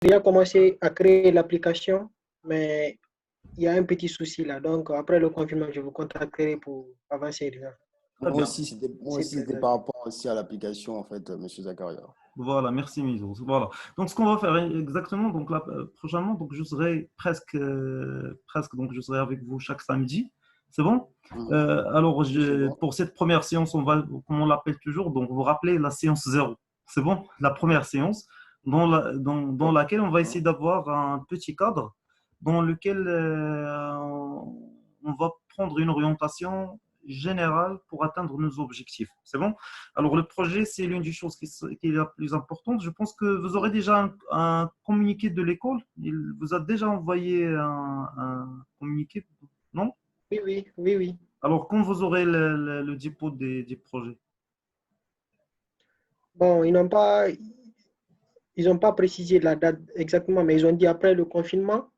déjà commencé à créer l'application, mais il y a un petit souci là. Donc, après le confinement, je vous contacterai pour avancer déjà. Très bien. Moi C'est aussi, bien, c'était par rapport aussi à l'application, en fait, Monsieur Zakaria. Voilà, merci Mizo. Voilà. Donc, ce qu'on va faire exactement, donc là, prochainement, donc je serai presque, donc je serai avec vous chaque samedi. C'est bon? Mhm. Alors, Oui, c'est bon. pour cette première séance, on va, comme on l'appelle toujours, donc vous vous rappelez la séance zéro. C'est bon? La première séance dans laquelle on va essayer d'avoir un petit cadre dans lequel on va prendre une orientation générale pour atteindre nos objectifs. C'est bon? Alors, le projet, c'est l'une des choses qui est la plus importante. Je pense que vous aurez déjà un communiqué de l'école. Il vous a déjà envoyé un communiqué, non? Oui, oui, oui, oui. Alors, quand vous aurez le dépôt des projets? Bon, ils n'ont pas précisé la date exactement, mais ils ont dit après le confinement,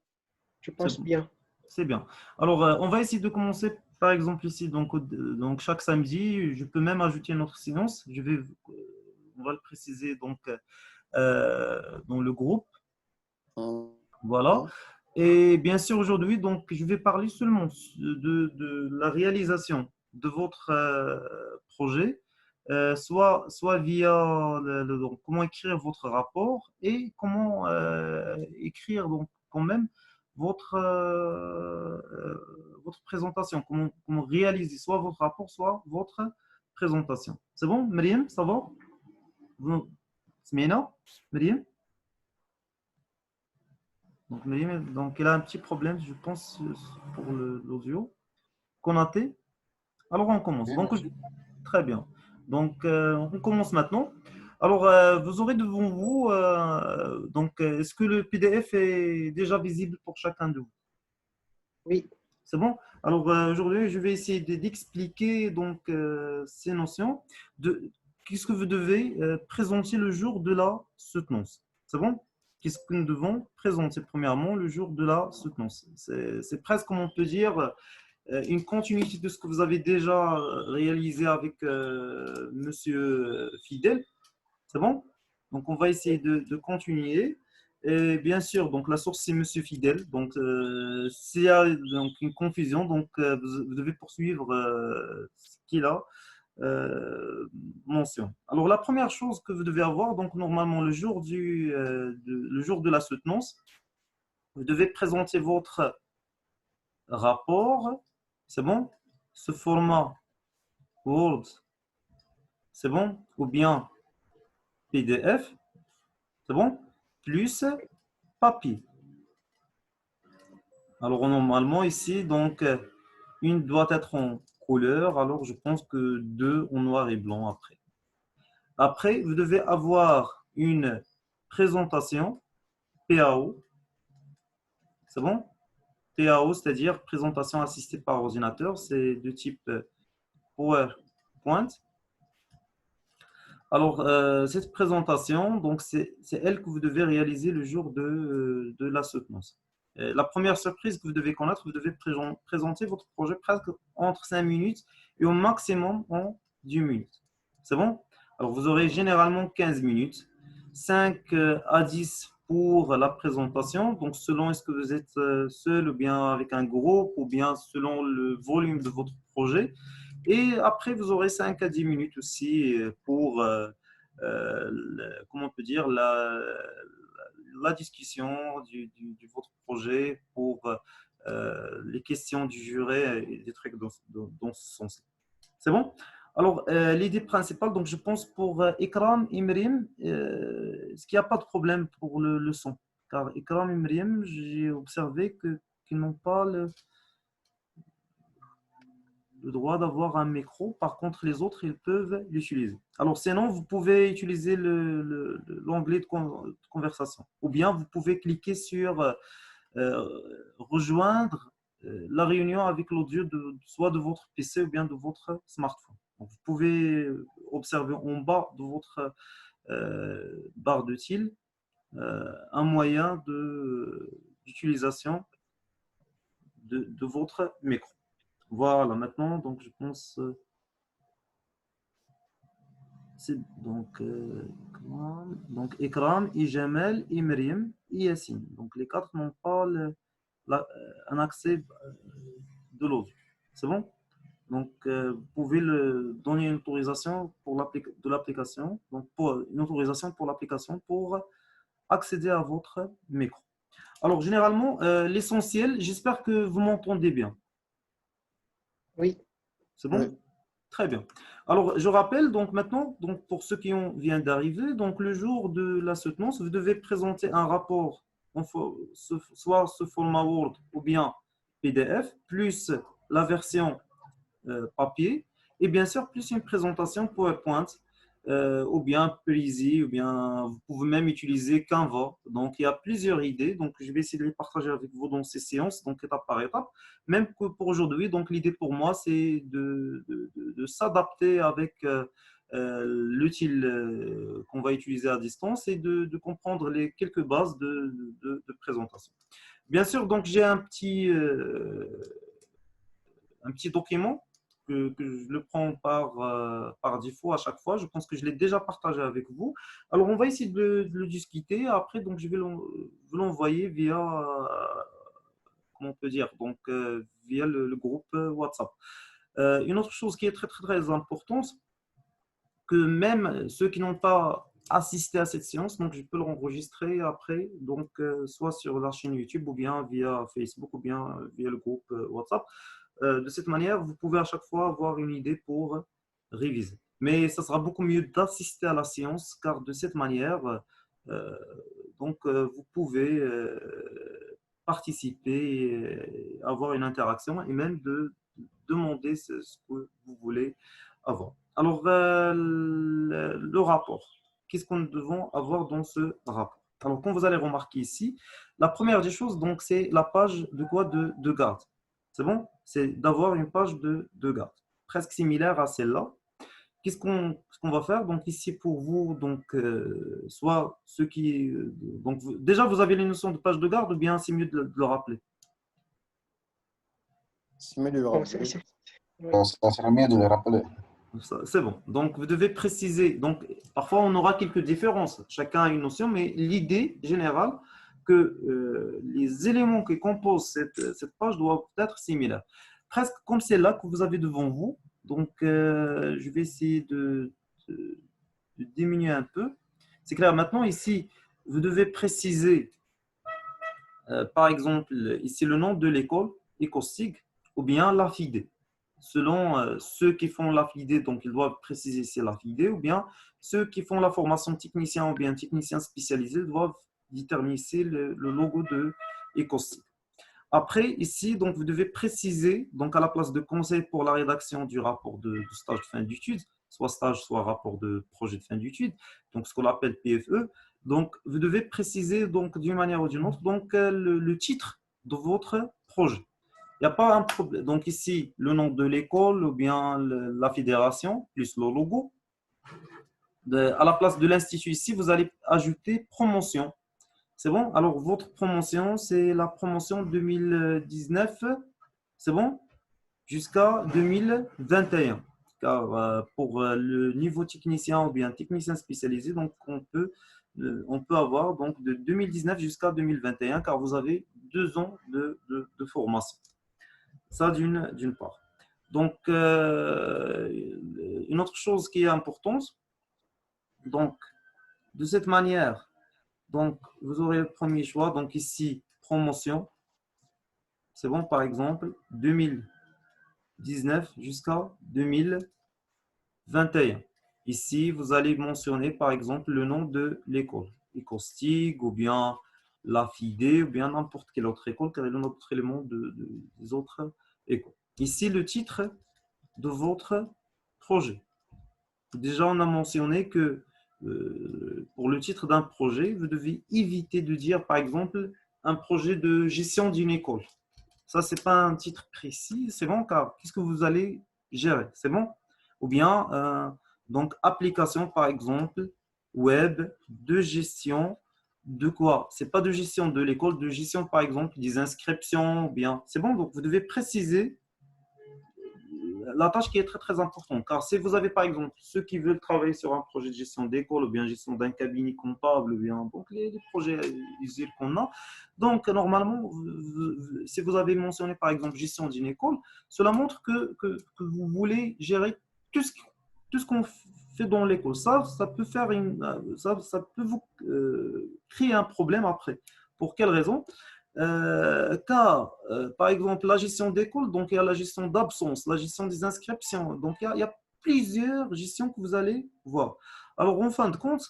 je C'est pense bon, bien. c'est bien. Alors, on va essayer de commencer, par exemple, ici, donc chaque samedi. Je peux même ajouter une autre séance. On va le préciser donc dans le groupe. Voilà. Mhm. Et bien sûr, aujourd'hui, donc, je vais parler seulement de la réalisation de votre projet, soit via donc, comment écrire votre rapport et comment écrire donc, quand même votre présentation, comment réaliser soit votre rapport, soit votre présentation. C'est bon, Myriam, ça va? Vous, Smina? Myriam? Donc, donc, il a un petit problème, je pense, pour l'audio. Konaté. Alors, on commence. Oui, Donc, monsieur. très bien. Donc, on commence maintenant. Alors, vous aurez devant vous, donc, est-ce que le PDF est déjà visible pour chacun de vous? Oui, C'est bon? Alors, aujourd'hui, je vais essayer d'expliquer donc ces notions de qu'est-ce que vous devez présenter le jour de la soutenance. C'est bon? Qu'est-ce que nous devons présenter premièrement le jour de la soutenance? C'est presque, comme on peut dire, une continuité de ce que vous avez déjà réalisé avec Monsieur Fidel. C'est bon? Donc, on va essayer de continuer. Et bien sûr, donc la source, c'est Monsieur Fidel. Donc, s'il y a donc, une confusion, donc, vous devez poursuivre ce qu'il a mention. Alors, la première chose que vous devez avoir, donc, normalement, le jour de la soutenance, vous devez présenter votre rapport. C'est bon? Ce format Word, c'est bon? Ou bien PDF, c'est bon? Plus papier. Alors, normalement, ici, donc, une doit être en couleur. Alors, je pense que deux en noir et blanc après. Après, vous devez avoir une présentation PAO. C'est bon? PAO, c'est-à-dire présentation assistée par ordinateur. C'est de type PowerPoint. Alors, cette présentation, donc, c'est elle que vous devez réaliser le jour de la soutenance. La première surprise que vous devez connaître, vous devez présenter votre projet presque entre 5 minutes et au maximum en 10 minutes. C'est bon? Alors, vous aurez généralement 15 minutes, 5 à 10 pour la présentation. Donc, selon est-ce que vous êtes seul ou bien avec un groupe ou bien selon le volume de votre projet. Et après, vous aurez 5 à 10 minutes aussi pour, comment on peut dire, la discussion de votre projet, pour les questions du jury et des trucs dans ce sens. C'est bon? Alors, l'idée principale, donc je pense pour Ikram, Imrim, est-ce qu'il n'y a pas de problème pour le son? Car Ikram, Imrim, j'ai observé qu'ils n'ont pas le droit d'avoir un micro. Par contre, les autres, ils peuvent l'utiliser. Alors, sinon, vous pouvez utiliser l'onglet de conversation. Ou bien, vous pouvez cliquer sur rejoindre la réunion avec l'audio soit de votre PC ou bien de votre smartphone. Donc, vous pouvez observer en bas de votre barre de til un moyen d'utilisation de votre micro. Voilà, maintenant, donc je pense Donc, Ikram, Ijamel, Imrim, Yassine. Donc, les quatre n'ont pas un accès de l'autre. C'est bon? Donc, vous pouvez donner une autorisation de l'application, donc une autorisation pour l'application pour accéder à votre micro. Alors, généralement, l'essentiel, j'espère que vous m'entendez bien. Oui. C'est bon? Oui. Très bien. Alors, je rappelle donc maintenant, donc pour ceux qui viennent d'arriver, donc le jour de la soutenance, vous devez présenter un rapport, soit sous format Word ou bien PDF, plus la version papier, et bien sûr, plus une présentation PowerPoint, ou bien Prezi, ou bien vous pouvez même utiliser Canva. Donc, il y a plusieurs idées. Donc, je vais essayer de les partager avec vous dans ces séances, donc étape par étape. Même que pour aujourd'hui, donc l'idée pour moi, c'est de s'adapter avec l'outil qu'on va utiliser à distance et de comprendre les quelques bases de présentation. Bien sûr, donc j'ai un petit document que je le prends par défaut à chaque fois. Je pense que je l'ai déjà partagé avec vous. Alors, on va essayer de le discuter. Après, donc, je vais vous l'envoyer via, comment on peut dire, donc, via le groupe WhatsApp. Une autre chose qui est très, très, très importante, que même ceux qui n'ont pas assisté à cette séance, donc je peux l'enregistrer après, donc soit sur la chaîne YouTube ou bien via Facebook ou bien via le groupe WhatsApp. De cette manière, vous pouvez à chaque fois avoir une idée pour réviser. Mais ça sera beaucoup mieux d'assister à la séance car de cette manière, vous pouvez participer, avoir une interaction et même de demander ce que vous voulez avoir. Alors, le rapport. Qu'est-ce que nous devons avoir dans ce rapport? Alors, comme vous allez remarquer ici, la première des choses, donc, c'est la page de quoi? De garde. C'est bon? C'est d'avoir une page de garde, presque similaire à celle-là. Qu'est-ce qu'on va faire? Donc, ici, pour vous, donc, soit ceux qui. Donc, déjà, vous avez les notions de page de garde ou bien c'est mieux de le rappeler? C'est mieux de le Bon, rappeler. oui. Ça serait mieux de le rappeler. C'est bon. Donc, vous devez préciser. Donc, parfois, on aura quelques différences. Chacun a une notion, mais l'idée générale que les éléments qui composent cette page doivent être similaires. Presque comme celle-là que vous avez devant vous. Donc, je vais essayer de diminuer un peu. C'est clair. Maintenant, ici, vous devez préciser, par exemple, ici, le nom de l'école, EcoSig, ou bien la FIDE. Selon ceux qui font la FIDE, donc ils doivent préciser c'est la FIDE, ou bien ceux qui font la formation technicien ou bien technicien spécialisé doivent déterminer le logo de EcoSig. Après, ici, donc, vous devez préciser, donc à la place de conseil pour la rédaction du rapport de stage de fin d'études, soit stage, soit rapport de projet de fin d'études, donc ce qu'on appelle PFE. Donc, vous devez préciser donc d'une manière ou d'une autre donc le titre de votre projet. Il n'y a pas un problème. Donc ici, le nom de l'école ou bien la fédération, plus le logo. À la place de l'institut ici, vous allez ajouter promotion. C'est bon? Alors, votre promotion, c'est la promotion 2019. C'est bon? Jusqu'à 2021. Car pour le niveau technicien ou bien technicien spécialisé, donc on peut avoir donc de 2019 jusqu'à 2021 car vous avez 2 ans de formation. Ça d'une part. Donc, une autre chose qui est importante, donc, de cette manière, donc, vous aurez le premier choix. Donc, ici, promotion. C'est bon, par exemple, 2019 jusqu'à 2021. Ici, vous allez mentionner, par exemple, le nom de l'école. EcoStig ou bien la FIDE ou bien n'importe quelle autre école, car il y a un autre élément des autres écoles. Ici, le titre de votre projet. Déjà, on a mentionné que pour le titre d'un projet, vous devez éviter de dire, par exemple, un projet de gestion d'une école. Ça, ce n'est pas un titre précis, c'est bon, car qu'est-ce que vous allez gérer? C'est bon? Ou bien, donc, application, par exemple, web, de gestion, de quoi? Ce n'est pas de gestion de l'école, de gestion, par exemple, des inscriptions, ou bien, c'est bon? Donc, vous devez préciser la tâche qui est très, très importante. Car si vous avez, par exemple, ceux qui veulent travailler sur un projet de gestion d'école ou bien gestion d'un cabinet comptable, ou bien donc les projets usuels qu'on a, donc normalement, si vous avez mentionné, par exemple, gestion d'une école, cela montre que vous voulez gérer tout ce, tout ce qu'on fait dans l'école. Ça peut faire ça peut vous créer un problème après. Pour quelle raison? Car, par exemple, la gestion d'école, donc il y a la gestion d'absence, la gestion des inscriptions. Donc, il y a plusieurs gestions que vous allez voir. Alors, en fin de compte,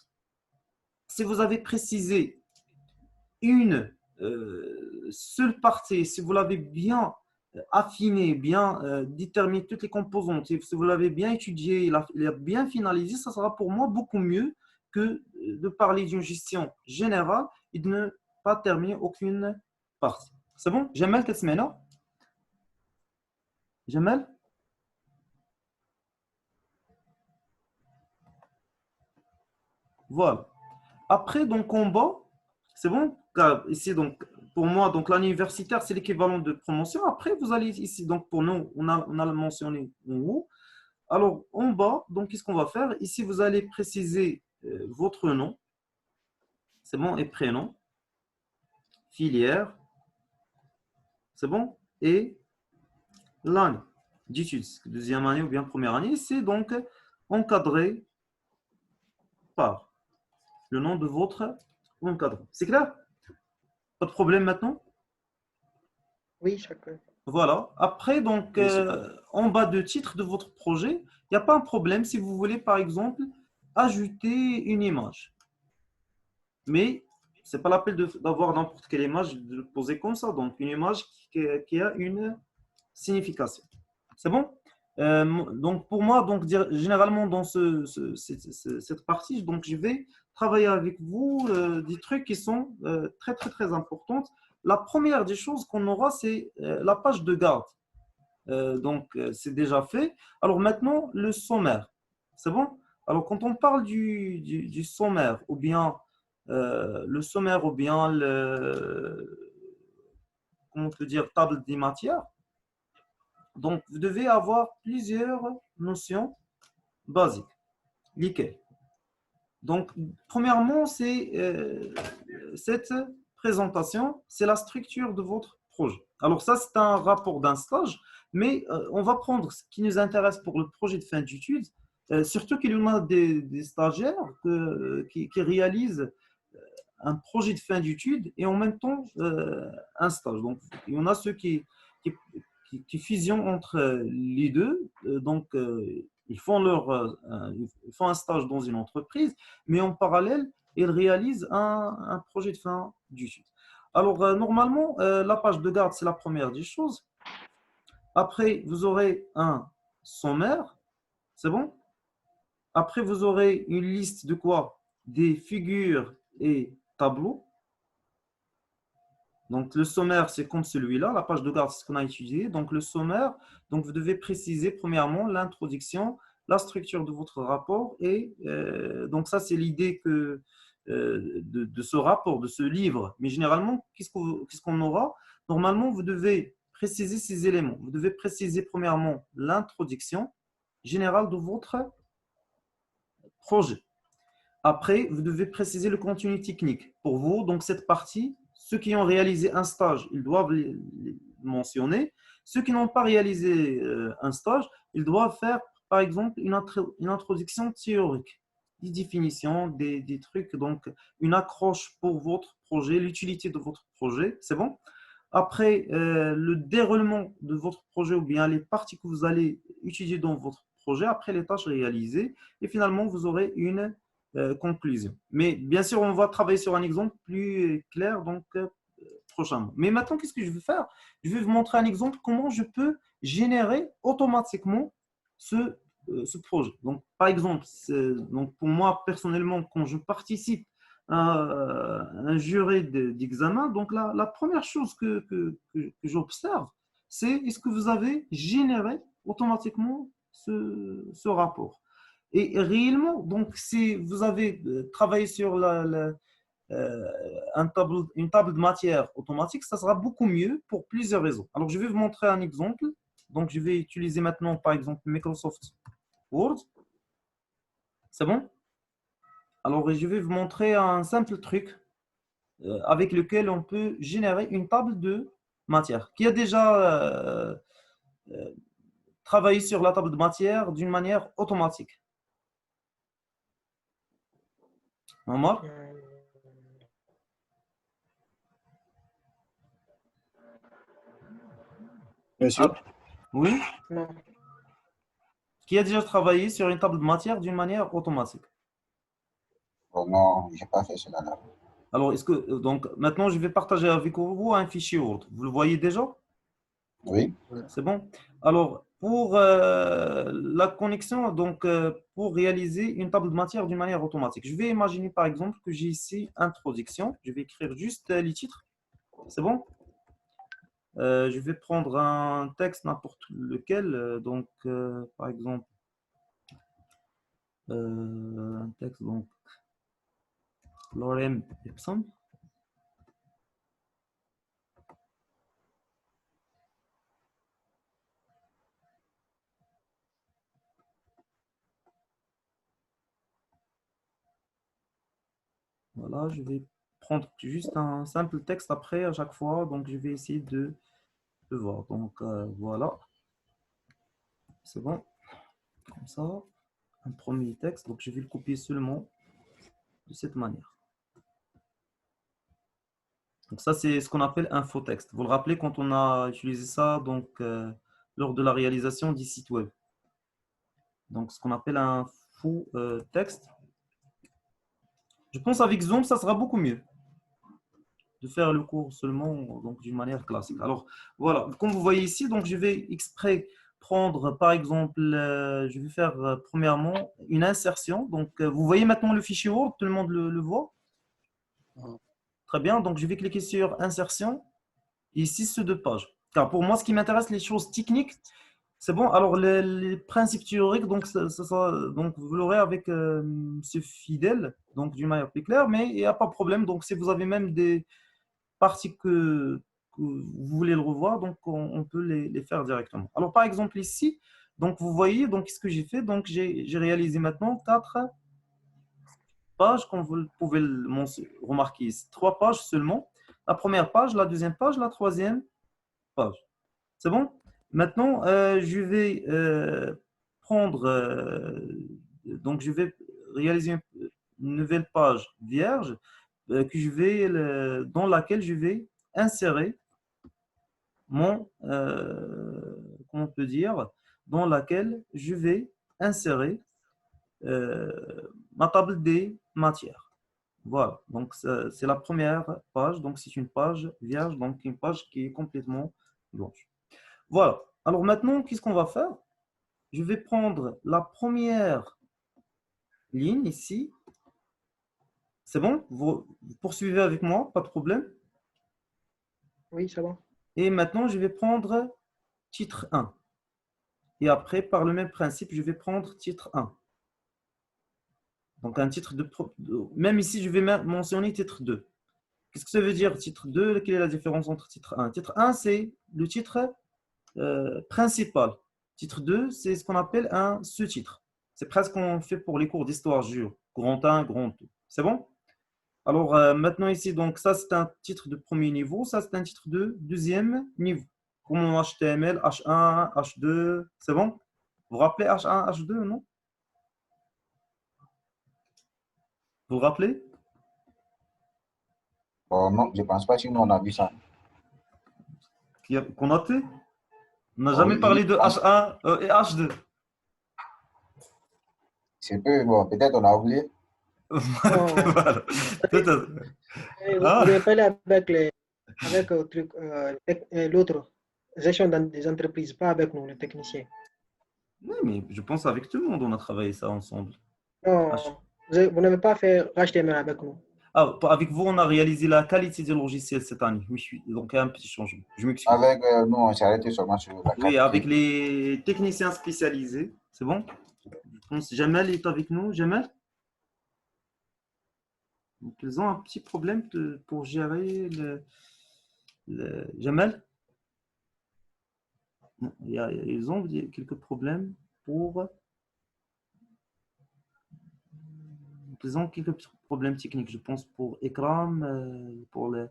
si vous avez précisé une seule partie, si vous l'avez bien affiné, bien déterminé toutes les composantes, si vous l'avez bien étudié, il a bien finalisé, ça sera pour moi beaucoup mieux que de parler d'une gestion générale et de ne pas terminer aucune partie. C'est bon? Jamal, تسمعنا؟ Jamal? Voilà. Après, donc en bas, c'est bon? Car ici, donc, pour moi, donc l'universitaire, c'est l'équivalent de promotion. Après, vous allez ici, donc pour nous, on a mentionné en haut. Alors, en bas, donc, qu'est-ce qu'on va faire? Ici, vous allez préciser votre nom, c'est bon, et prénom, filière, c'est bon, et l'année d'études, deuxième année ou bien première année. C'est donc encadré par le nom de votre encadrant. C'est clair? Pas de problème maintenant? Oui, chacun. Voilà. Après, donc, Oui, c'est en bas de titre de votre projet, il n'y a pas un problème si vous voulez, par exemple, ajouter une image. Mais ce n'est pas la peine d'avoir n'importe quelle image, de le poser comme ça. Donc, une image qui a une signification. C'est bon? Donc, pour moi, donc, généralement, dans cette partie, donc, je vais travailler avec vous des trucs qui sont très, très, très importants. La première des choses qu'on aura, c'est la page de garde. Donc, c'est déjà fait. Alors, maintenant, le sommaire. C'est bon? Alors, quand on parle du sommaire, ou bien le sommaire, ou bien comment te dire, table des matières, donc, vous devez avoir plusieurs notions basiques. Lesquelles? Donc, premièrement, c'est cette présentation, c'est la structure de votre projet. Alors, ça, c'est un rapport d'un stage, mais on va prendre ce qui nous intéresse pour le projet de fin d'études, surtout qu'il y en a des stagiaires qui réalisent un projet de fin d'études et en même temps un stage. Donc, il y en a ceux qui, qui fusionnent entre les deux. Donc, ils font, ils font un stage dans une entreprise, mais en parallèle, ils réalisent un projet de fin d'études. Alors, normalement, la page de garde, c'est la première des choses. Après, vous aurez un sommaire, c'est bon? Après, vous aurez une liste de quoi? Des figures et tableaux. Donc, le sommaire, c'est comme celui-là. La page de garde, c'est ce qu'on a étudié. Donc, le sommaire, donc vous devez préciser premièrement l'introduction, la structure de votre rapport. Et donc, ça, c'est l'idée de ce rapport, de ce livre. Mais généralement, qu'est-ce qu'on aura? Normalement, vous devez préciser ces éléments. Vous devez préciser premièrement l'introduction générale de votre projet. Après, vous devez préciser le contenu technique. Pour vous, donc cette partie, ceux qui ont réalisé un stage, ils doivent les mentionner. Ceux qui n'ont pas réalisé un stage, ils doivent faire, par exemple, une introduction théorique, des définitions, des trucs, donc une accroche pour votre projet, l'utilité de votre projet. C'est bon? Après, le déroulement de votre projet ou bien les parties que vous allez étudier dans votre projet, après les tâches réalisées, et finalement, vous aurez une conclusion. Mais bien sûr, on va travailler sur un exemple plus clair donc prochainement. Mais maintenant, qu'est-ce que je vais faire? Je vais vous montrer un exemple comment je peux générer automatiquement ce projet. Donc, par exemple, donc pour moi personnellement, quand je participe à un jury d'examen, donc la première chose que j'observe, c'est est-ce que vous avez généré automatiquement ce rapport. Et réellement, donc, si vous avez travaillé sur une table de matière automatique, ça sera beaucoup mieux pour plusieurs raisons. Alors, je vais vous montrer un exemple Donc, je vais utiliser maintenant, par exemple, Microsoft Word. C'est bon? Alors, je vais vous montrer un simple truc avec lequel on peut générer une table de matière. Qui a déjà travaillé sur la table de matière d'une manière automatique? Omar? Monsieur? Ah, oui? Non. Qui a déjà travaillé sur une table de matière d'une manière automatique? Oh non, je n'ai pas fait cela là. Alors, est-ce que donc maintenant je vais partager avec vous un fichier Word. Vous le voyez déjà? Oui? C'est bon? Alors, pour la connexion, donc pour réaliser une table de matière d'une manière automatique, je vais imaginer par exemple que j'ai ici introduction. Je vais écrire juste les titres. C'est bon? Je vais prendre un texte n'importe lequel. Donc, par exemple, un texte, donc, Lorem Ipsum. Voilà, je vais prendre juste un simple texte après à chaque fois. Donc, je vais essayer de le voir. Donc, voilà, c'est bon. Comme ça, un premier texte. Donc, je vais le copier seulement de cette manière. Donc, ça, c'est ce qu'on appelle un faux texte. Vous le rappelez quand on a utilisé ça donc, lors de la réalisation du site web. Donc, ce qu'on appelle un faux texte. Je pense avec Zoom, ça sera beaucoup mieux de faire le cours seulement donc d'une manière classique. Alors voilà, comme vous voyez ici, donc je vais exprès prendre par exemple, je vais faire premièrement une insertion. Donc vous voyez maintenant le fichier Word, tout le monde le voit. Très bien, donc je vais cliquer sur insertion et ici ce deux pages. Car pour moi, ce qui m'intéresse, les choses techniques, c'est bon. Alors les principes théoriques, donc, donc vous l'aurez avec ce fidèle, donc d'une manière plus claire, mais il n'y a pas de problème. Donc si vous avez même des parties que vous voulez le revoir, donc on peut les faire directement. Alors par exemple ici, donc vous voyez donc ce que j'ai fait, donc j'ai réalisé maintenant 4 pages, comme vous pouvez le remarquer ici, 3 pages seulement. La première page, la deuxième page, la troisième page. C'est bon? Maintenant, je vais prendre, donc je vais réaliser une nouvelle page vierge que je vais, dans laquelle je vais insérer mon, comment on peut dire, dans laquelle je vais insérer ma table des matières. Voilà, donc c'est la première page, donc c'est une page vierge, donc une page qui est complètement blanche. Voilà, alors maintenant, qu'est-ce qu'on va faire? Je vais prendre la première ligne ici. C'est bon? Vous poursuivez avec moi, pas de problème. Oui, c'est bon. Et maintenant, je vais prendre titre 1. Et après, par le même principe, je vais prendre titre 1. Donc, un titre même ici, je vais mentionner titre 2. Qu'est-ce que ça veut dire titre 2? Quelle est la différence entre titre 1? Titre 1, c'est le titre principal. Titre 2, c'est ce qu'on appelle un sous-titre. C'est presque qu'on fait pour les cours d'histoire, je jure. Grand 1, grand 2. C'est bon? Alors, maintenant ici, donc ça, c'est un titre de premier niveau. Ça, c'est un titre de deuxième niveau. Comme en HTML, H1, H2. C'est bon? Vous vous rappelez H1, H2, non? Vous vous rappelez? Oh non, je ne pense pas que nous on a vu ça. Qu'on a fait? On n'a Oh, jamais oui, parlé de H1 et H2. c'est peu, bon, peut-être on a oublié. Non, Voilà. Peut-être. vous Ah, devez parler avec l'autre gestion des entreprises, pas avec nous, les techniciens. oui, mais je pense avec tout le monde, on a travaillé ça ensemble. H- Non, vous n'avez pas fait HTML avec nous. Ah, avec vous, on a réalisé la qualité des logiciels cette année. Oui, oui. Donc, il y a un petit changement. Je m'excuse. Avec nous, on s'est arrêté seulement sur la Oui, avec qualité. les techniciens spécialisés. C'est bon? Je pense Jamel est avec nous. Jamel? Donc, ils ont un petit problème pour gérer Jamel? Ils ont quelques problèmes pour... Ils ont quelques problèmes techniques, je pense, pour Ekram, pour la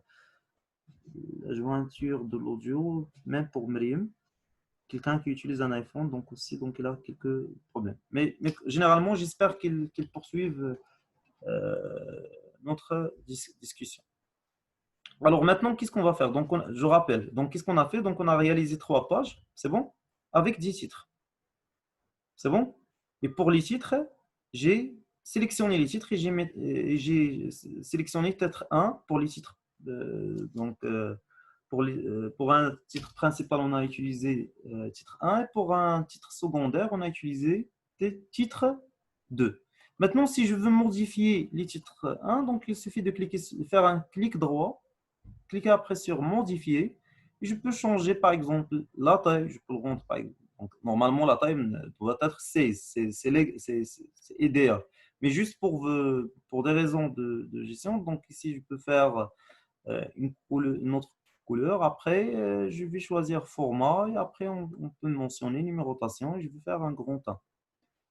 jointure de l'audio, même pour Miriam. Quelqu'un qui utilise un iPhone, donc aussi, donc il a quelques problèmes. Mais généralement, j'espère qu'ils poursuivent notre discussion. Alors maintenant, qu'est-ce qu'on va faire? Donc, je rappelle, donc qu'est-ce qu'on a fait? Donc, on a réalisé 3 pages, c'est bon? Avec 10 titres. C'est bon? Et pour les titres, j'ai sélectionné les titres et j'ai sélectionné peut-être un pour les titres. Pour un titre principal, on a utilisé titre 1 et pour un titre secondaire, on a utilisé titre 2. Maintenant, si je veux modifier les titres 1, donc il suffit de faire un clic droit, cliquer après sur modifier. Et je peux changer par exemple la taille. Je peux le rendre par exemple. Donc, normalement, la taille doit être 16. C'est idéal. Mais juste pour des raisons de gestion, donc ici, je peux faire une autre couleur. Après, je vais choisir format et après, on peut mentionner numérotation et je vais faire un grand 1.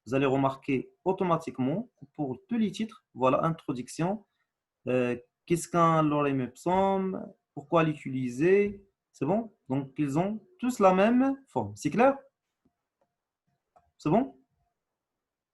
Vous allez remarquer automatiquement que pour tous les titres, voilà, introduction, qu'est-ce qu'un lorem ipsum, pourquoi l'utiliser, c'est bon? Donc, ils ont tous la même forme. C'est clair? C'est bon?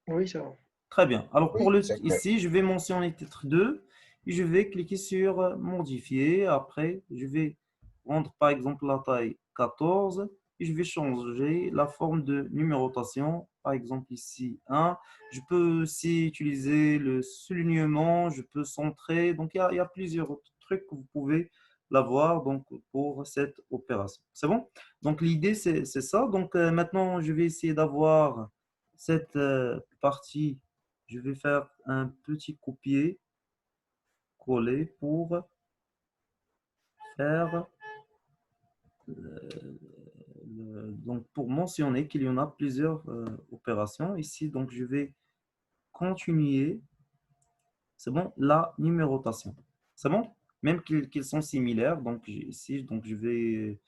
Oui, ça va. Très bien. Alors, Oui, c'est clair. ici, je vais mentionner titre 2 et je vais cliquer sur modifier. Après, je vais rendre par exemple la taille 14 et je vais changer la forme de numérotation. Par exemple, ici 1. Je peux aussi utiliser le soulignement, je peux centrer. Donc, il y a plusieurs trucs que vous pouvez l'avoir donc, pour cette opération. C'est bon? Donc, l'idée, c'est ça. Donc, maintenant, je vais essayer d'avoir cette partie. Je vais faire un petit copier-coller pour faire donc pour mentionner qu'il y en a plusieurs opérations. Ici, donc je vais continuer. C'est bon, la numérotation. C'est bon? Même qu'ils sont similaires. Donc ici, donc je vais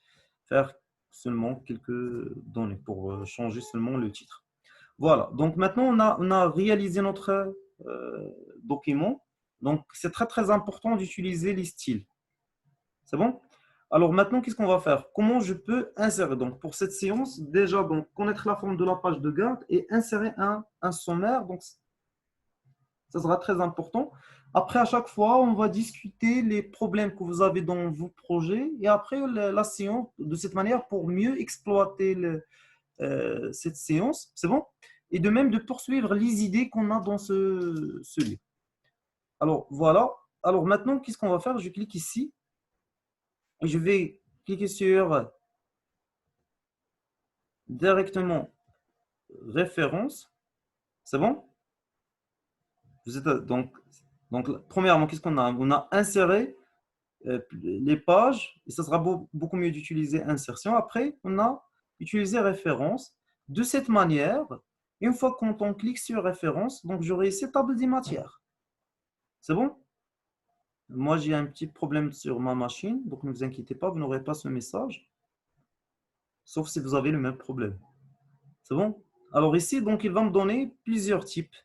faire seulement quelques données pour changer seulement le titre. Voilà, donc maintenant on a réalisé notre document. Donc c'est très très important d'utiliser les styles. C'est bon? Alors maintenant, qu'est-ce qu'on va faire? Comment je peux insérer? Donc pour cette séance, déjà donc, connaître la forme de la page de garde et insérer un sommaire. Donc ça sera très important. Après, à chaque fois, on va discuter les problèmes que vous avez dans vos projets et après la séance de cette manière pour mieux exploiter cette séance. C'est bon? Et de même de poursuivre les idées qu'on a dans ce livre. Alors, voilà. Alors, maintenant, qu'est-ce qu'on va faire? Je clique ici et je vais cliquer sur directement référence. C'est bon? Vous êtes, donc, premièrement, qu'est-ce qu'on a? On a inséré les pages et ça sera beaucoup mieux d'utiliser insertion. Après, on a utilisé référence. De cette manière, une fois quand on clique sur référence, donc j'aurai ici table des matières. C'est bon? Moi, j'ai un petit problème sur ma machine, donc ne vous inquiétez pas, vous n'aurez pas ce message, sauf si vous avez le même problème. C'est bon? Alors ici, donc, il va me donner plusieurs types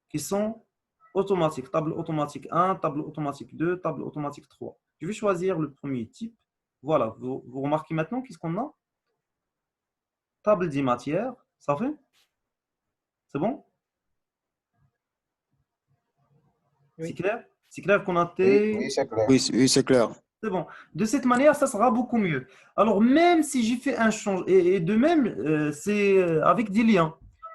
qui sont automatiques. Table automatique 1, table automatique 2, table automatique 3. Je vais choisir le premier type. Voilà, vous remarquez maintenant qu'est-ce qu'on a? Table des matières, ça fait? C'est bon? C'est Oui. clair? C'est clair qu'on a Oui, T. oui, c'est clair. Oui, oui, c'est clair. C'est bon. De cette manière, ça sera beaucoup mieux. Alors, même si j'ai fait un changement, et de même, c'est avec des liens.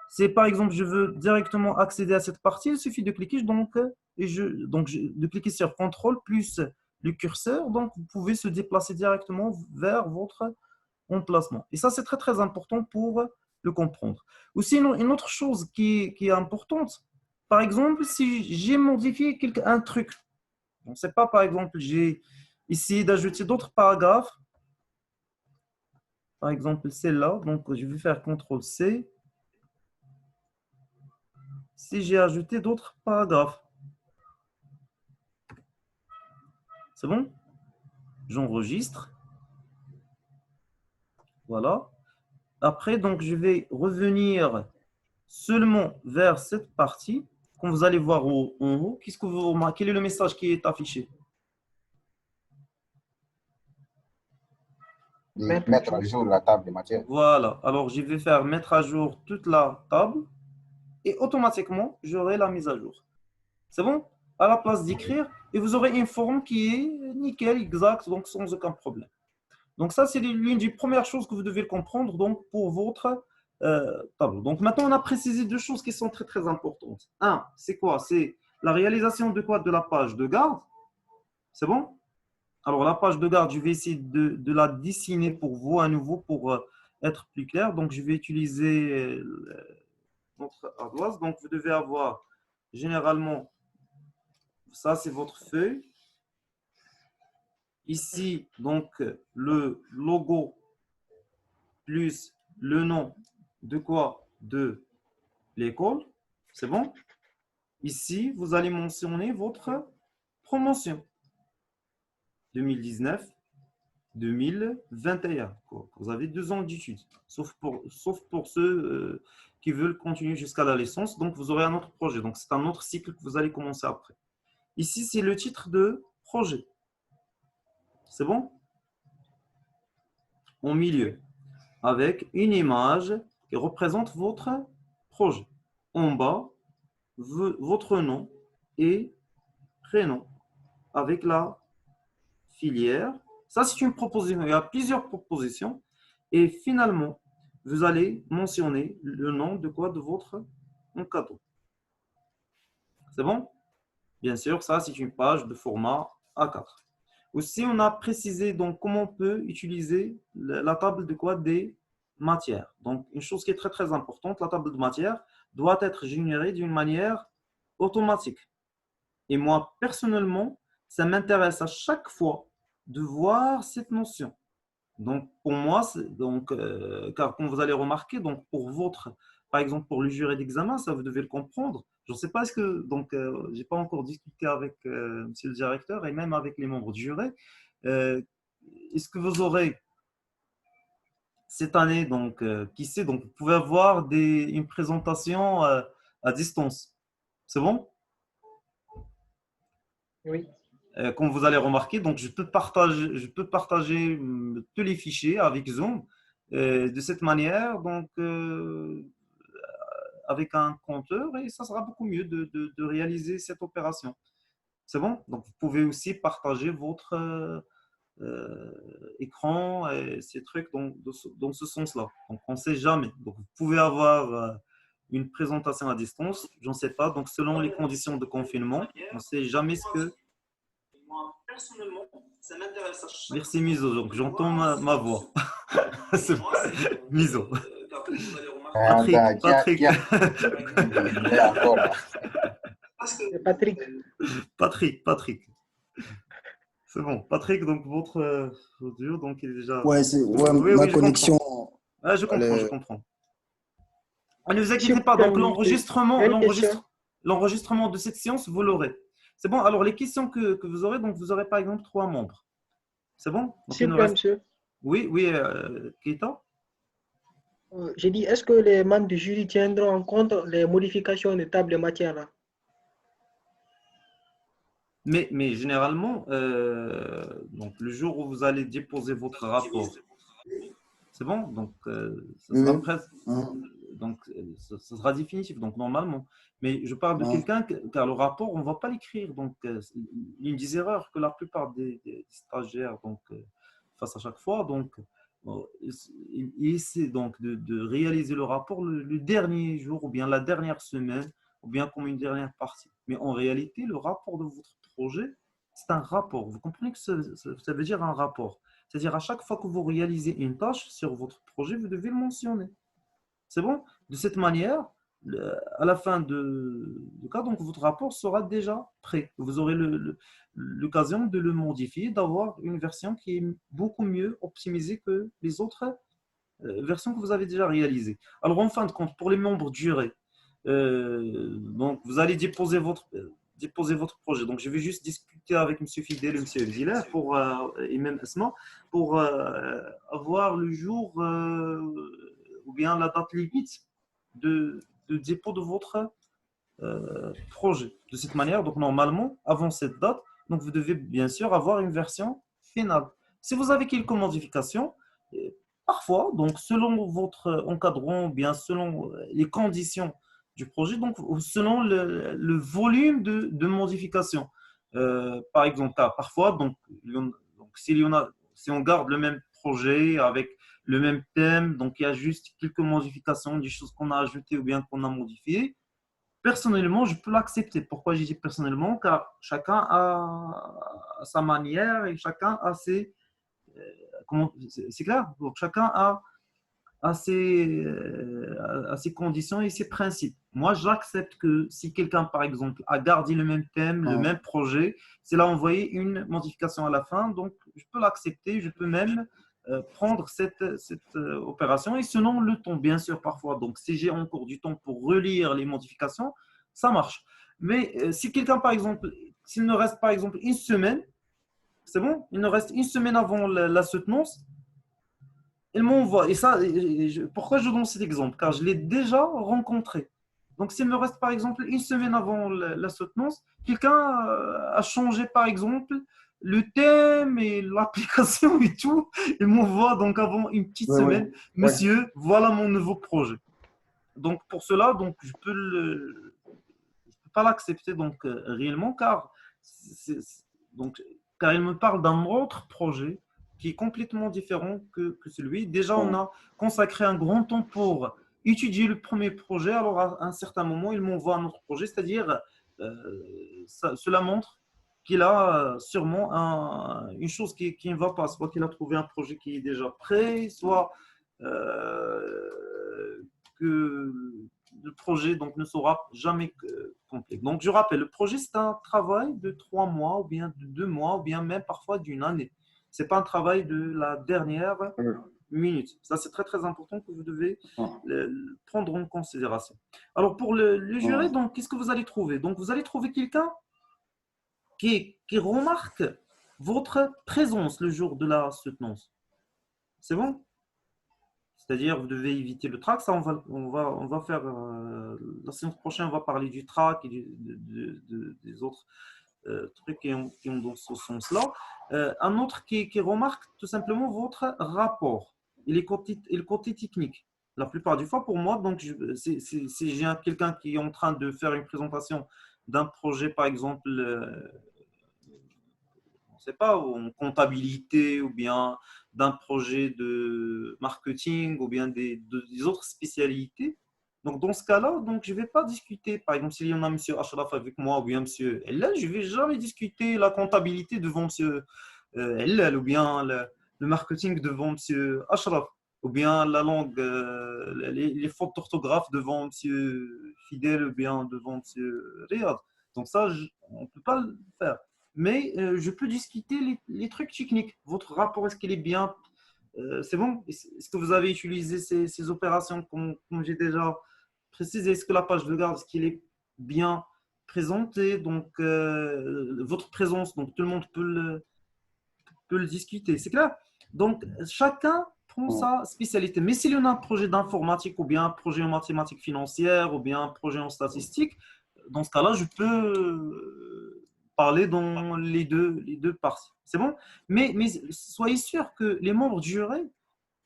C'est par exemple, je veux directement accéder à cette partie, il suffit de cliquer de cliquer sur CTRL plus le curseur. Donc, vous pouvez se déplacer directement vers votre emplacement. Et ça, c'est très, très important pour le comprendre. Aussi, une autre chose qui est importante, par exemple, si j'ai modifié un truc, on ne sait pas, par exemple, j'ai essayé d'ajouter d'autres paragraphes. Par exemple, celle-là. Donc, je vais faire CTRL-C. Si j'ai ajouté d'autres paragraphes. C'est bon? J'enregistre. Voilà. après, donc, je vais revenir seulement vers cette partie. Quand vous allez voir en haut, qu'est-ce que vous remarquez? Quel est le message qui est affiché? Mettre à jour la table de matière. Voilà. Alors, je vais faire mettre à jour toute la table et automatiquement, j'aurai la mise à jour. C'est bon? À la place d'écrire, et vous aurez une forme qui est nickel, exacte, donc sans aucun problème. Donc ça, c'est l'une des premières choses que vous devez comprendre donc, pour votre tableau. Donc maintenant, on a précisé deux choses qui sont très, très importantes. Un, c'est quoi? C'est la réalisation de quoi? De la page de garde. C'est bon? Alors, la page de garde, je vais essayer de la dessiner pour vous à nouveau pour être plus clair. Donc, je vais utiliser notre ardoise. Donc, vous devez avoir généralement, ça, c'est votre feuille. Ici, donc, le logo plus le nom de quoi? De l'école. C'est bon? Ici, vous allez mentionner votre promotion 2019-2021. Vous avez 2 ans d'études, sauf pour ceux qui veulent continuer jusqu'à la licence. Donc, vous aurez un autre projet. Donc, c'est un autre cycle que vous allez commencer après. Ici, c'est le titre de projet. C'est bon? En milieu, avec une image qui représente votre projet. En bas, votre nom et prénom avec la filière. Ça, c'est une proposition. Il y a plusieurs propositions. Et finalement, vous allez mentionner le nom de quoi? De votre cadeau. C'est bon? Bien sûr, ça, c'est une page de format A4. Aussi, on a précisé donc comment on peut utiliser la table de quoi? Des matières. Donc, une chose qui est très, très importante, la table de matières doit être générée d'une manière automatique. Et moi, personnellement, ça m'intéresse à chaque fois de voir cette notion. Donc, pour moi, car comme vous allez remarquer, donc pour par exemple, pour le jury d'examen, ça vous devez le comprendre. Je ne sais pas, j'ai pas encore discuté avec monsieur le directeur et même avec les membres du jury. Euh, Est-ce que vous aurez cette année, donc, qui sait, donc, vous pouvez avoir une présentation à distance. C'est bon? Oui. Comme vous allez remarquer, donc je peux partager tous les fichiers avec Zoom de cette manière, donc avec un compteur, et ça sera beaucoup mieux de réaliser cette opération. C'est bon? Donc, vous pouvez aussi partager votre écran et ces trucs dans ce sens-là. Donc, on ne sait jamais. Donc, vous pouvez avoir une présentation à distance, je ne sais pas. Donc, selon les conditions de confinement, on ne sait jamais ce que. Moi, personnellement, ça m'intéresse à chaque. Merci Miso, donc j'entends ma voix. C'est bon. Miso. Patrick, Patrick. Il est encore là. C'est Patrick. Patrick. C'est bon. Patrick, donc votre audio, donc il est déjà. Ouais, Oui, ma je connexion. comprends. Ah, je comprends, elle est- je comprends. Ah, ne vous S'il inquiétez vous pas, plaît, donc une question. l'enregistrement de cette séance, vous l'aurez. C'est bon. Alors, les questions que vous aurez, donc vous aurez par exemple 3 membres. C'est bon? Donc, S'il il vous nous plaît, reste. monsieur. Oui, Keita? J'ai dit, est-ce que les membres du jury tiendront en compte les modifications de table de matière là? Mais généralement, donc le jour où vous allez déposer votre rapport, c'est bon? Donc, ça sera Oui. presque. Hein. Donc, ça sera définitif, donc normalement. Mais je parle de Hein. quelqu'un, car le rapport, on ne va pas l'écrire. Donc, l'une des erreurs que la plupart des stagiaires donc, fassent à chaque fois. Donc, il essaie donc de réaliser le rapport le dernier jour, ou bien la dernière semaine, ou bien comme une dernière partie. Mais en réalité, le rapport de votre projet, c'est un rapport. Vous comprenez que ça veut dire un rapport. C'est-à-dire, à chaque fois que vous réalisez une tâche sur votre projet, vous devez le mentionner. C'est bon? De cette manière, à la fin du cas, donc votre rapport sera déjà prêt. Vous aurez l'occasion de le modifier, d'avoir une version qui est beaucoup mieux optimisée que les autres versions que vous avez déjà réalisées. Alors, en fin de compte, pour les membres du jury, donc vous allez déposer votre projet. Donc, je vais juste discuter avec M. Fidel et M. Ziller et même Esma pour avoir le jour ou bien la date limite de dépôt de votre projet. De cette manière, donc normalement, avant cette date, donc vous devez bien sûr avoir une version finale. Si vous avez quelques modifications, parfois, donc selon votre encadrant, bien selon les conditions du projet, donc selon le volume de modifications. Par exemple, parfois, donc, s'il y en a, si on garde le même projet avec le même thème, donc il y a juste quelques modifications, des choses qu'on a ajoutées ou bien qu'on a modifiées. Personnellement, je peux l'accepter. Pourquoi j'ai dit personnellement? Car chacun a sa manière et chacun a ses... c'est clair? Donc, chacun a ses conditions et ses principes. Moi, j'accepte que si quelqu'un, par exemple, a gardé le même thème, le même projet, c'est là envoyé une modification à la fin, donc je peux l'accepter, je peux même prendre cette opération et selon le temps, bien sûr, parfois. Donc, si j'ai encore du temps pour relire les modifications, ça marche. Mais si quelqu'un, par exemple, s'il ne reste, par exemple, une semaine, c'est bon, il ne reste une semaine avant la soutenance, il m'envoie. Et ça, pourquoi je donne cet exemple? Car je l'ai déjà rencontré. Donc, s'il me reste par exemple une semaine avant la soutenance, quelqu'un a changé par exemple le thème et l'application et tout. Il m'envoie donc avant une petite semaine, monsieur, voilà mon nouveau projet. Donc, pour cela, donc, je peux pas l'accepter donc réellement donc, car il me parle d'un autre projet qui est complètement différent que celui. Déjà, on a consacré un grand temps pour étudier le premier projet. Alors, à un certain moment, il m'envoie un autre projet, c'est-à-dire, cela montre qu'il a sûrement une chose qui ne va pas, soit qu'il a trouvé un projet qui est déjà prêt, soit que le projet donc, ne sera jamais complet. Donc, je rappelle, le projet, c'est un travail de 3 mois, ou bien de 2 mois, ou bien même parfois d'une année. Ce n'est pas un travail de la dernière minute. Ça, c'est très, très important que vous devez prendre en considération. Alors, pour le jury, donc, qu'est-ce que vous allez trouver? Donc, vous allez trouver quelqu'un qui remarque votre présence le jour de la soutenance. C'est bon? C'est-à-dire, vous devez éviter le track. Ça, on va faire la séance prochaine, on va parler du track et des autres trucs qui ont dans ce sens-là. Un autre qui remarque tout simplement votre rapport et le côté technique. La plupart du fois, pour moi, donc, si j'ai quelqu'un qui est en train de faire une présentation d'un projet, par exemple, on ne sait pas, en comptabilité ou bien d'un projet de marketing ou bien des autres spécialités. Donc, dans ce cas-là, donc, je ne vais pas discuter. Par exemple, s'il y en a M. Ashraf avec moi ou bien M. Ellal, je ne vais jamais discuter la comptabilité devant M. Ellal ou bien le marketing devant M. Ashraf ou bien la langue, les fautes d'orthographe devant M. Fidel ou bien devant M. Riyad. Donc ça, on ne peut pas le faire. Mais je peux discuter les trucs techniques. Votre rapport, est-ce qu'il est bien? C'est bon? Est-ce que vous avez utilisé ces opérations comme j'ai déjà précisé? Est-ce que la page de garde, est-ce qu'il est bien présentée? Donc, votre présence, donc tout le monde peut le discuter. C'est clair? Donc, chacun prend sa spécialité. Mais s'il y en a un projet d'informatique ou bien un projet en mathématiques financières ou bien un projet en statistique, dans ce cas-là, je peux parler dans les deux parties. C'est bon? Mais soyez sûr que les membres du jury,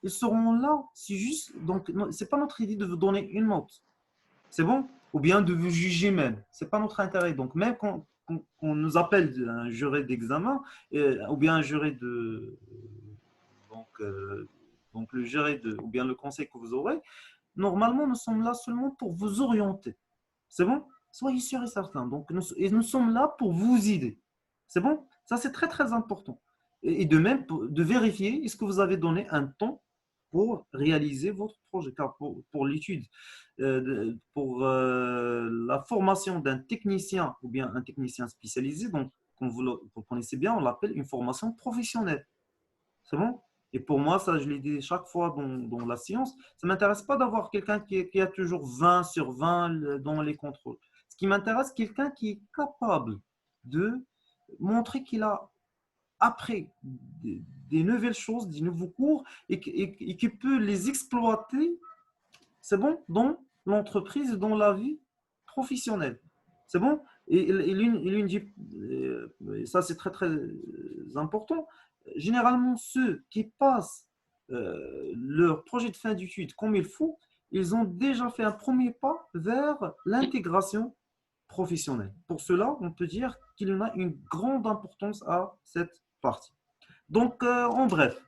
ils seront là. C'est juste, donc, c'est pas notre idée de vous donner une note. C'est bon? Ou bien de vous juger même. C'est pas notre intérêt. Donc, même quand on nous appelle un jury d'examen, ou bien un jury donc, donc le jury ou bien le conseil que vous aurez, normalement, nous sommes là seulement pour vous orienter. C'est bon? Soyez sûr et certain. Donc, nous sommes là pour vous aider. C'est bon? Ça, c'est très, très important. Et de même, de vérifier est-ce que vous avez donné un temps pour réaliser votre projet. Car pour l'étude, pour la formation d'un technicien ou bien un technicien spécialisé, donc, comme vous connaissez bien, on l'appelle une formation professionnelle. C'est bon? Et pour moi, ça, je l'ai dit chaque fois dans la science, ça ne m'intéresse pas d'avoir quelqu'un qui a toujours 20 sur 20 dans les contrôles. Ce qui m'intéresse, c'est quelqu'un qui est capable de montrer qu'il a appris des nouvelles choses, des nouveaux cours et qui peut les exploiter c'est bon, dans l'entreprise, dans la vie professionnelle. C'est bon? Et l'une dit, ça c'est très très important, généralement ceux qui passent leur projet de fin d'études comme il faut, ils ont déjà fait un premier pas vers l'intégration professionnelle. Pour cela, on peut dire qu'il y en a une grande importance à cette partie. Donc, en bref,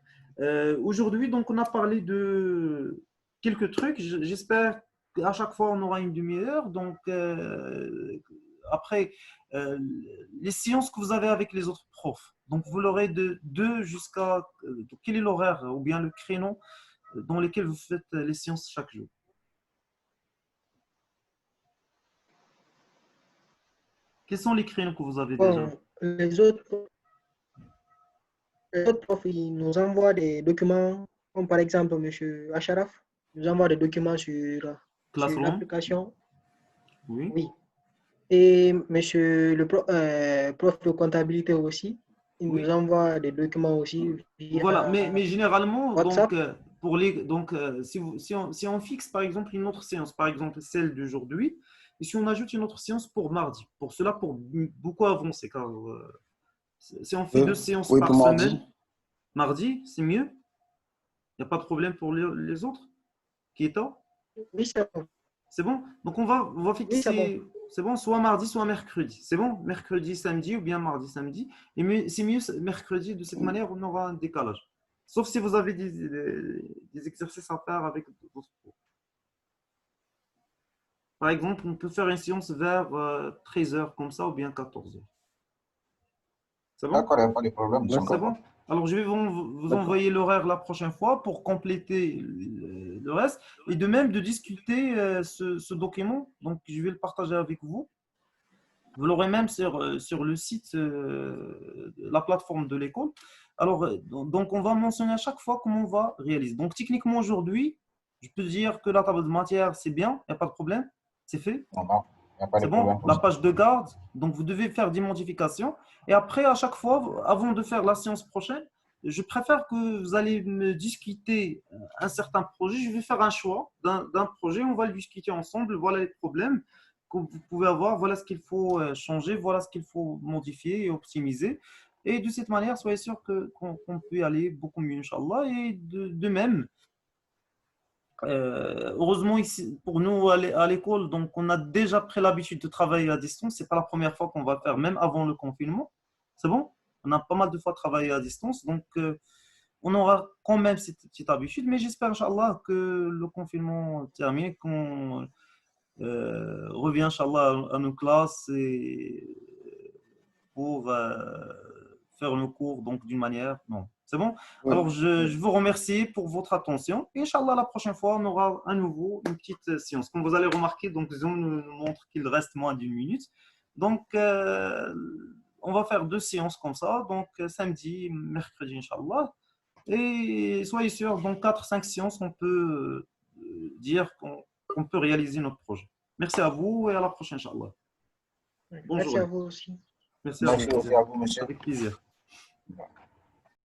aujourd'hui, donc, on a parlé de quelques trucs. J'espère qu'à chaque fois, on aura une demi-heure. Donc, après, les séances que vous avez avec les autres profs, donc vous l'aurez de 2 jusqu'à... quel est l'horaire ou bien le créneau dans lequel vous faites les séances chaque jour? Quels sont les créneaux que vous avez déjà? Bon, les autres profs, ils nous envoient des documents, comme par exemple M. Acharaf, nous envoie des documents sur Classroom? l'application. Oui. Oui. Et monsieur prof de comptabilité aussi, il Oui. nous envoie des documents aussi Voilà, via mais généralement, WhatsApp. donc, si on fixe par exemple une autre séance, par exemple celle d'aujourd'hui, et si on ajoute une autre séance pour mardi, pour cela, pour beaucoup avancer, car si on fait Oui, 2 séances oui, par pour mardi. semaine, mardi, c'est mieux, il n'y a pas de problème pour les autres qui est tard, Oui, c'est bon. c'est bon? Donc on va Oui, c'est bon. fixer, c'est bon, soit mardi, soit mercredi, c'est bon? Mercredi, samedi ou bien mardi, samedi, et c'est mieux mercredi, de cette manière on aura un décalage. Sauf si vous avez des exercices à faire avec votre cours. Par exemple, on peut faire une séance vers 13h comme ça ou bien 14h. C'est bon? D'accord, il n'y a pas de problème, nous sommes C'est d'accord. bon? Alors, je vais vous D'accord. envoyer l'horaire la prochaine fois pour compléter le reste et de même de discuter ce document. Donc, je vais le partager avec vous. Vous l'aurez même sur le site, la plateforme de l'école. Alors, donc, on va mentionner à chaque fois comment on va réaliser. Donc, techniquement, aujourd'hui, je peux dire que la table de matière, c'est bien, il n'y a pas de problème, c'est fait. Non, non, il n'y a pas de C'est bon, problème pour la ça. page de garde, donc vous devez faire des modifications. Et après, à chaque fois, avant de faire la séance prochaine, je préfère que vous allez me discuter un certain projet. Je vais faire un choix d'un projet, on va le discuter ensemble. Voilà les problèmes que vous pouvez avoir, voilà ce qu'il faut changer, voilà ce qu'il faut modifier et optimiser. Et de cette manière, soyez sûr qu'on peut y aller beaucoup mieux, Inch'Allah. Et de même, heureusement, ici, pour nous à l'école, donc on a déjà pris l'habitude de travailler à distance. C'est pas la première fois qu'on va faire, même avant le confinement. C'est bon? On a pas mal de fois travaillé à distance, donc on aura quand même cette petite habitude. Mais j'espère, Inch'Allah, que le confinement termine, qu'on revient, Inch'Allah, à nos classes et pour faire nos cours donc d'une manière. Non. C'est bon? Oui, Alors, je vous remercie pour votre attention. Et Inch'Allah, la prochaine fois, on aura à nouveau une petite séance. Comme vous allez remarquer, donc, Zoom nous montre qu'il reste moins d'une minute. Donc, on va faire 2 séances comme ça. Donc, samedi, mercredi, Inch'Allah. Et soyez sûr, dans 4-5 séances, on peut dire qu'on peut réaliser notre projet. Merci à vous et à la prochaine, Inch'Allah. Bonne Merci à journée. vous aussi. Merci à vous. merci aussi à vous, monsieur. Avec plaisir.